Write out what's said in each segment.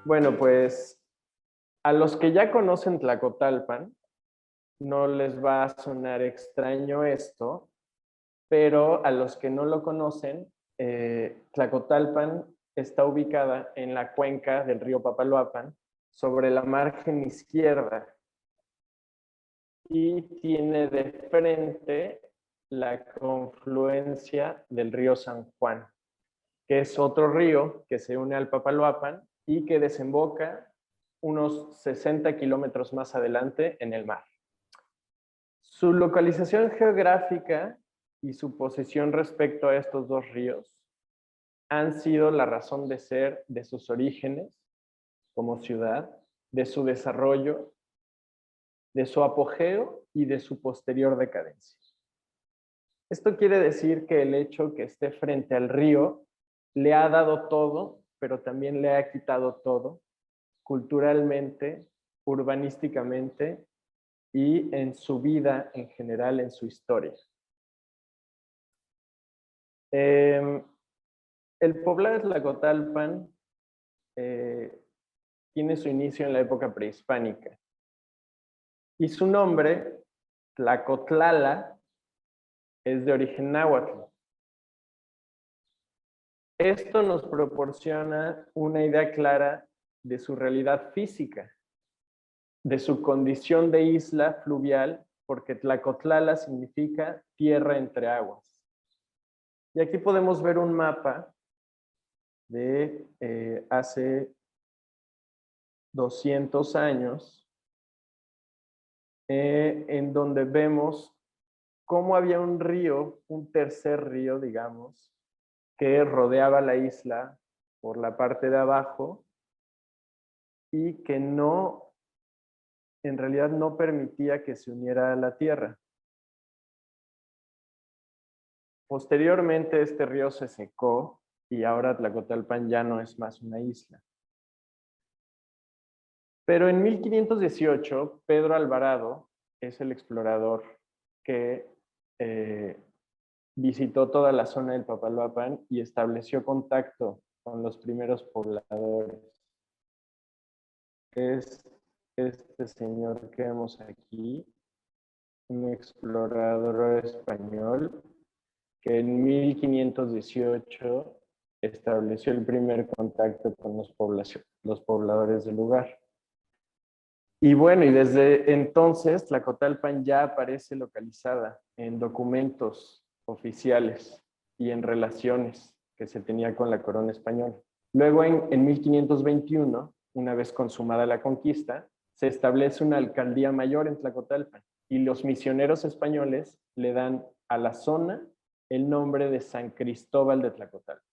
Bueno, pues a los que ya conocen Tlacotalpan, no les va a sonar extraño esto, pero a los que no lo conocen, Tlacotalpan está ubicada en la cuenca del río Papaloapan, sobre la margen izquierda, y tiene de frente la confluencia del río San Juan, que es otro río que se une al Papaloapan y que desemboca unos 60 kilómetros más adelante en el mar. Su localización geográfica y su posición respecto a estos dos ríos han sido la razón de ser de sus orígenes como ciudad, de su desarrollo, de su apogeo y de su posterior decadencia. Esto quiere decir que el hecho que esté frente al río le ha dado todo, pero también le ha quitado todo, culturalmente, urbanísticamente y en su vida en general, en su historia. El poblado de Tlacotalpan tiene su inicio en la época prehispánica y su nombre, Tlacotlala, es de origen náhuatl. Esto nos proporciona una idea clara de su realidad física, de su condición de isla fluvial, porque Tlacotlala significa tierra entre aguas. Y aquí podemos ver un mapa de hace 200 años, en donde vemos cómo había un río, un tercer río, digamos, que rodeaba la isla por la parte de abajo y que no, en realidad no permitía que se uniera a la tierra. Posteriormente este río se secó y ahora Tlacotalpan ya no es más una isla. Pero en 1518, Pedro Alvarado es el explorador que visitó toda la zona del Papaloapan y estableció contacto con los primeros pobladores. Es este señor que vemos aquí, un explorador español que en 1518 estableció el primer contacto con los pobladores del lugar. Y bueno, y desde entonces Tlacotalpan ya aparece localizada en documentos oficiales y en relaciones que se tenía con la corona española. Luego en 1521, una vez consumada la conquista, se establece una alcaldía mayor en Tlacotalpan y los misioneros españoles le dan a la zona el nombre de San Cristóbal de Tlacotalpan.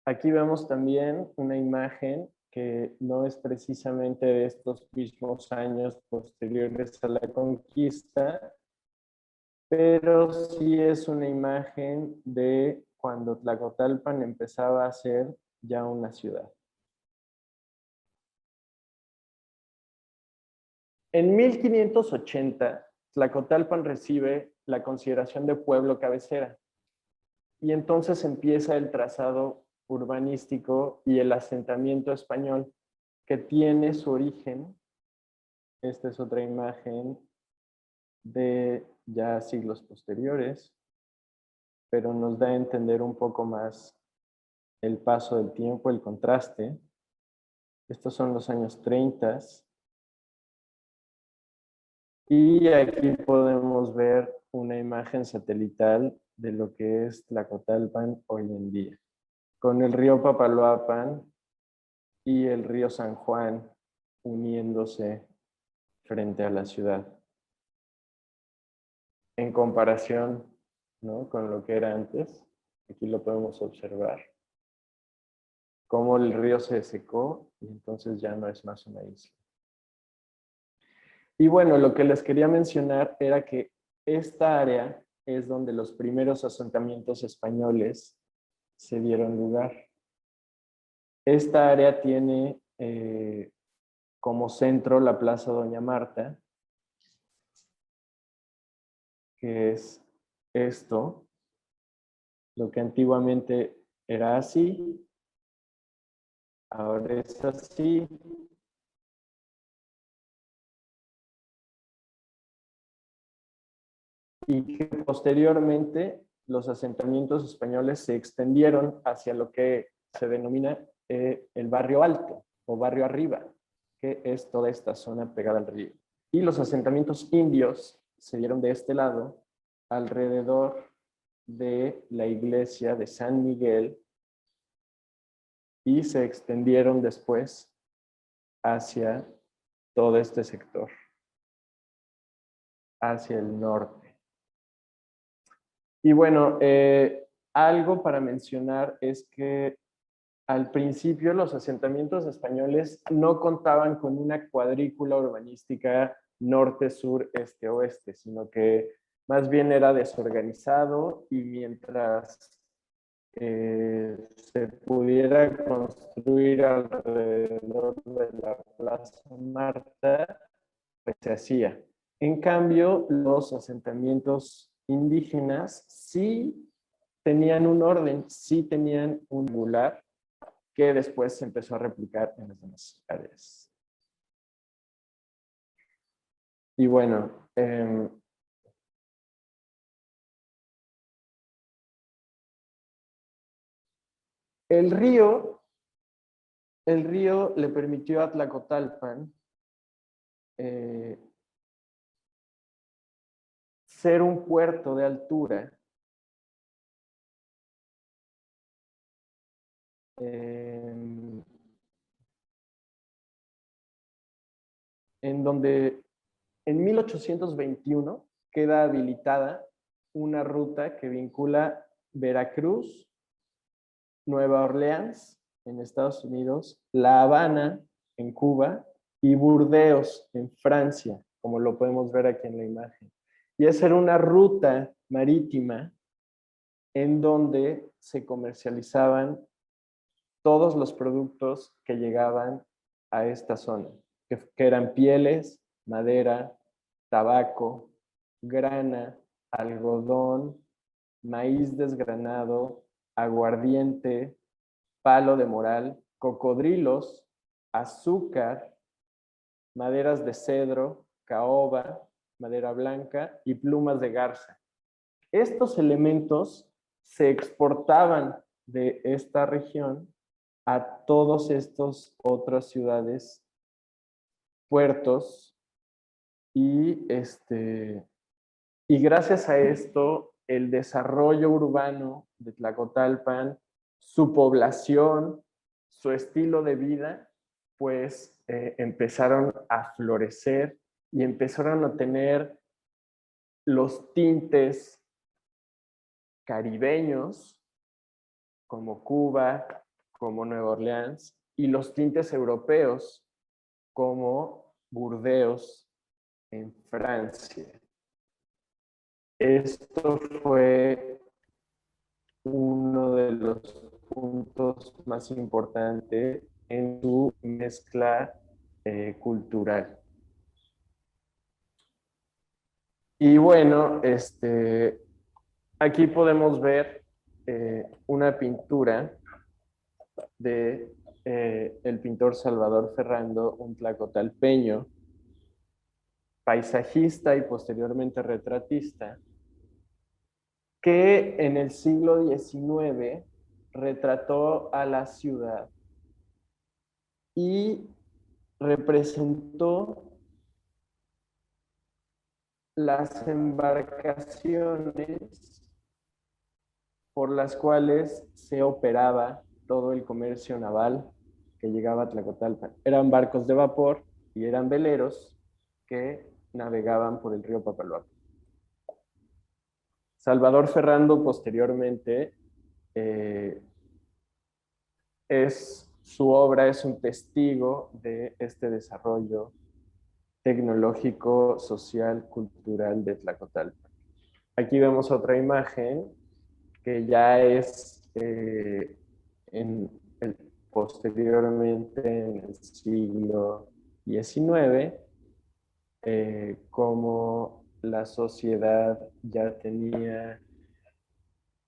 Aquí vemos también una imagen que no es precisamente de estos mismos años posteriores a la conquista, pero sí es una imagen de cuando Tlacotalpan empezaba a ser ya una ciudad. En 1580, Tlacotalpan recibe la consideración de pueblo cabecera y entonces empieza el trazado urbanístico y el asentamiento español que tiene su origen. Esta es otra imagen de ya siglos posteriores, pero nos da a entender un poco más el paso del tiempo, el contraste. Estos son los años 30 y aquí podemos ver una imagen satelital de lo que es Tlacotalpan hoy en día, con el río Papaloapan y el río San Juan uniéndose frente a la ciudad. En comparación, ¿no?, con lo que era antes, aquí lo podemos observar, cómo el río se secó y entonces ya no es más una isla. Y bueno, lo que les quería mencionar era que esta área es donde los primeros asentamientos españoles se dieron lugar. Esta área tiene como centro la Plaza Doña Marta, que es esto, Lo que antiguamente era así, ahora es así. Y que posteriormente los asentamientos españoles se extendieron hacia lo que se denomina el barrio alto o barrio arriba, que es toda esta zona pegada al río. Y los asentamientos indios se dieron de este lado alrededor de la iglesia de San Miguel y se extendieron después hacia todo este sector, hacia el norte. Y bueno, algo para mencionar es que al principio los asentamientos españoles no contaban con una cuadrícula urbanística norte, sur, este, oeste, sino que más bien era desorganizado y mientras se pudiera construir alrededor de la Plaza Marta, pues se hacía. En cambio, los asentamientos indígenas sí tenían un orden, sí tenían un lugar que después se empezó a replicar en las demás áreas. Y bueno, el río, el río le permitió a Tlacotalpan eh, ser un puerto de altura en donde en 1821 queda habilitada una ruta que vincula Veracruz, Nueva Orleans, en Estados Unidos, La Habana, en Cuba, y Burdeos, en Francia, como lo podemos ver aquí en la imagen. Y esa era una ruta marítima en donde se comercializaban todos los productos que llegaban a esta zona, que eran pieles, madera, tabaco, grana, algodón, maíz desgranado, aguardiente, palo de moral, cocodrilos, azúcar, maderas de cedro, caoba, madera blanca y plumas de garza. Estos elementos se exportaban de esta región a todos estos otras ciudades, puertos, y gracias a esto el desarrollo urbano de Tlacotalpan, su población, su estilo de vida, pues empezaron a florecer y empezaron a tener los tintes caribeños como Cuba, como Nueva Orleans, y los tintes europeos como Burdeos en Francia. Esto fue uno de los puntos más importantes en su mezcla cultural. Y bueno, aquí podemos ver una pintura de el pintor Salvador Ferrando, un tlacotalpeño, paisajista y posteriormente retratista, que en el siglo XIX retrató a la ciudad y representó las embarcaciones por las cuales se operaba todo el comercio naval que llegaba a Tlacotalpan. Eran barcos de vapor y eran veleros que navegaban por el río Papaloapan. Salvador Ferrando posteriormente su obra es un testigo de este desarrollo tecnológico, social, cultural de Tlacotalpan. Aquí vemos otra imagen que ya es posteriormente en el siglo XIX, como la sociedad ya tenía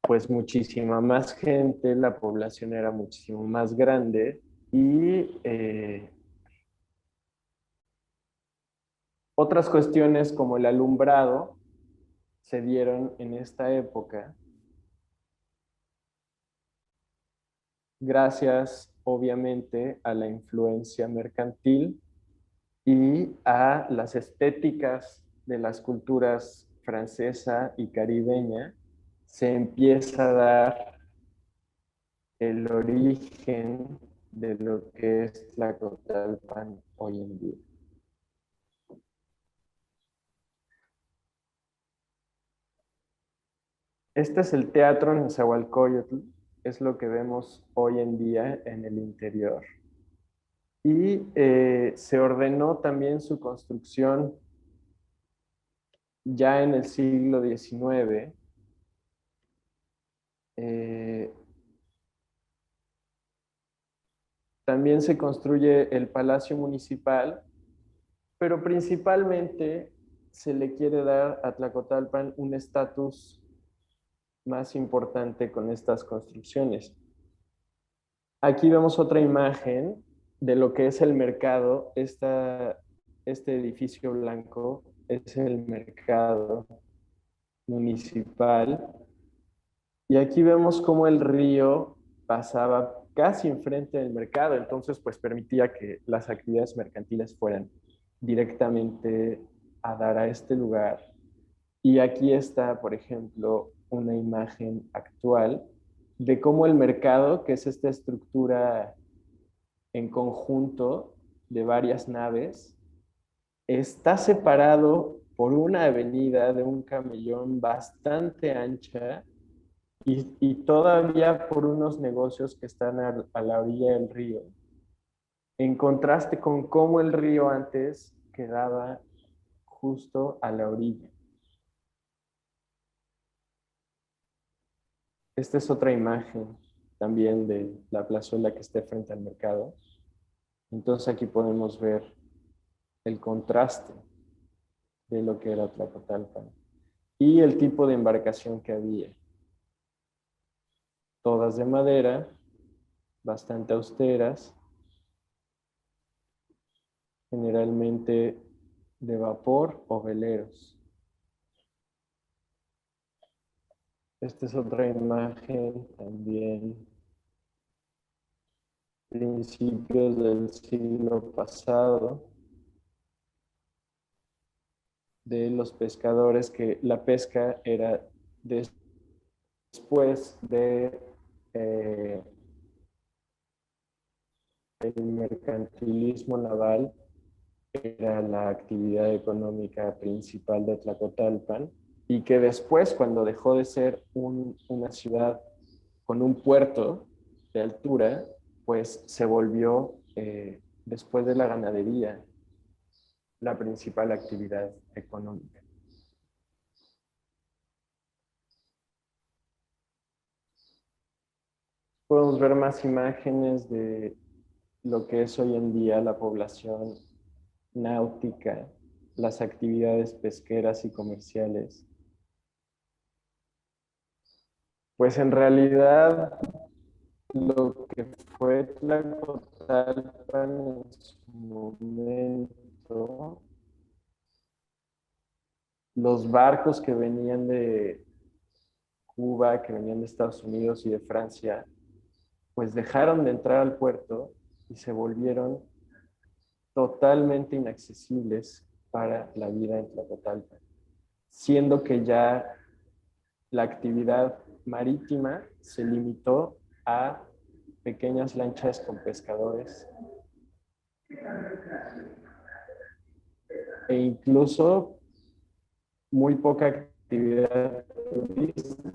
pues muchísima más gente, la población era muchísimo más grande y otras cuestiones como el alumbrado se dieron en esta época gracias obviamente a la influencia mercantil y a las estéticas de las culturas francesa y caribeña. Se empieza a dar el origen de lo que es Tlacotalpan hoy en día. Este es el teatro Nezahualcóyotl, es lo que vemos hoy en día en el interior. Y se ordenó también su construcción ya en el siglo XIX. Eh, También se construye el Palacio Municipal, pero principalmente se le quiere dar a Tlacotalpan un estatus más importante con estas construcciones. Aquí vemos otra imagen de lo que es el mercado. Este edificio blanco es el mercado municipal. Y aquí vemos cómo el río pasaba casi enfrente del mercado, entonces pues permitía que las actividades mercantiles fueran directamente a dar a este lugar. Y aquí está, por ejemplo, una imagen actual de cómo el mercado, que es esta estructura en conjunto de varias naves, está separado por una avenida de un camellón bastante ancha y todavía por unos negocios que están a la orilla del río, en contraste con cómo el río antes quedaba justo a la orilla. Esta es otra imagen también de la plazuela que está frente al mercado. Entonces aquí podemos ver el contraste de lo que era Tlacotalpan y el tipo de embarcación que había. Todas de madera, bastante austeras, generalmente de vapor o veleros. Esta es otra imagen también, principios del siglo pasado, de los pescadores, que la pesca era después de el mercantilismo naval, era la actividad económica principal de Tlacotalpan, y que después, cuando dejó de ser una ciudad con un puerto de altura, pues se volvió, después de la ganadería, la principal actividad económica. Podemos ver más imágenes de lo que es hoy en día la población náutica, las actividades pesqueras y comerciales. Pues en realidad lo que fue Tlacotalpan en su momento, los barcos que venían de Cuba, que venían de Estados Unidos y de Francia, pues dejaron de entrar al puerto y se volvieron totalmente inaccesibles para la vida en Tlacotalpan, siendo que ya la actividad marítima se limitó a pequeñas lanchas con pescadores e incluso muy poca actividad turística.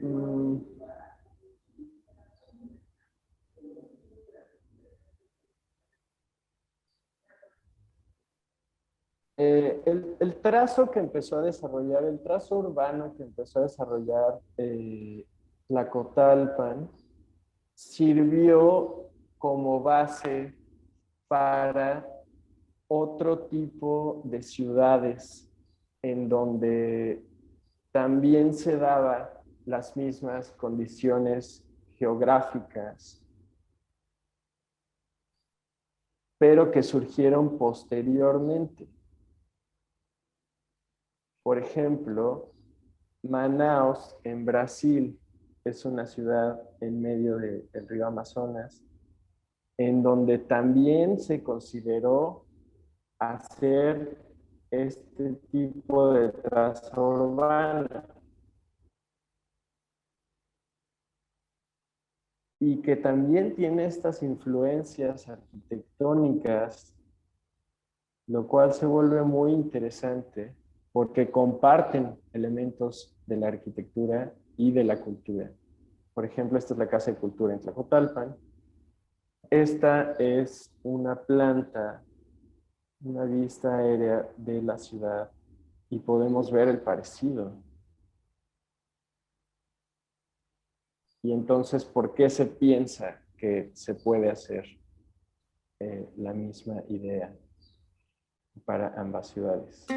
Mm, el trazo que empezó a desarrollar, el trazo urbano que empezó a desarrollar Tlacotalpan, sirvió como base para otro tipo de ciudades en donde también se daban las mismas condiciones geográficas, pero que surgieron posteriormente. Por ejemplo, Manaus, en Brasil, es una ciudad en medio del río Amazonas, en donde también se consideró hacer este tipo de traza urbana y que también tiene estas influencias arquitectónicas, lo cual se vuelve muy interesante porque comparten elementos de la arquitectura y de la cultura. Por ejemplo, esta es la Casa de Cultura en Tlacotalpan. Esta es una planta, una vista aérea de la ciudad y podemos ver el parecido. Y entonces, ¿por qué se piensa que se puede hacer la misma idea para ambas ciudades?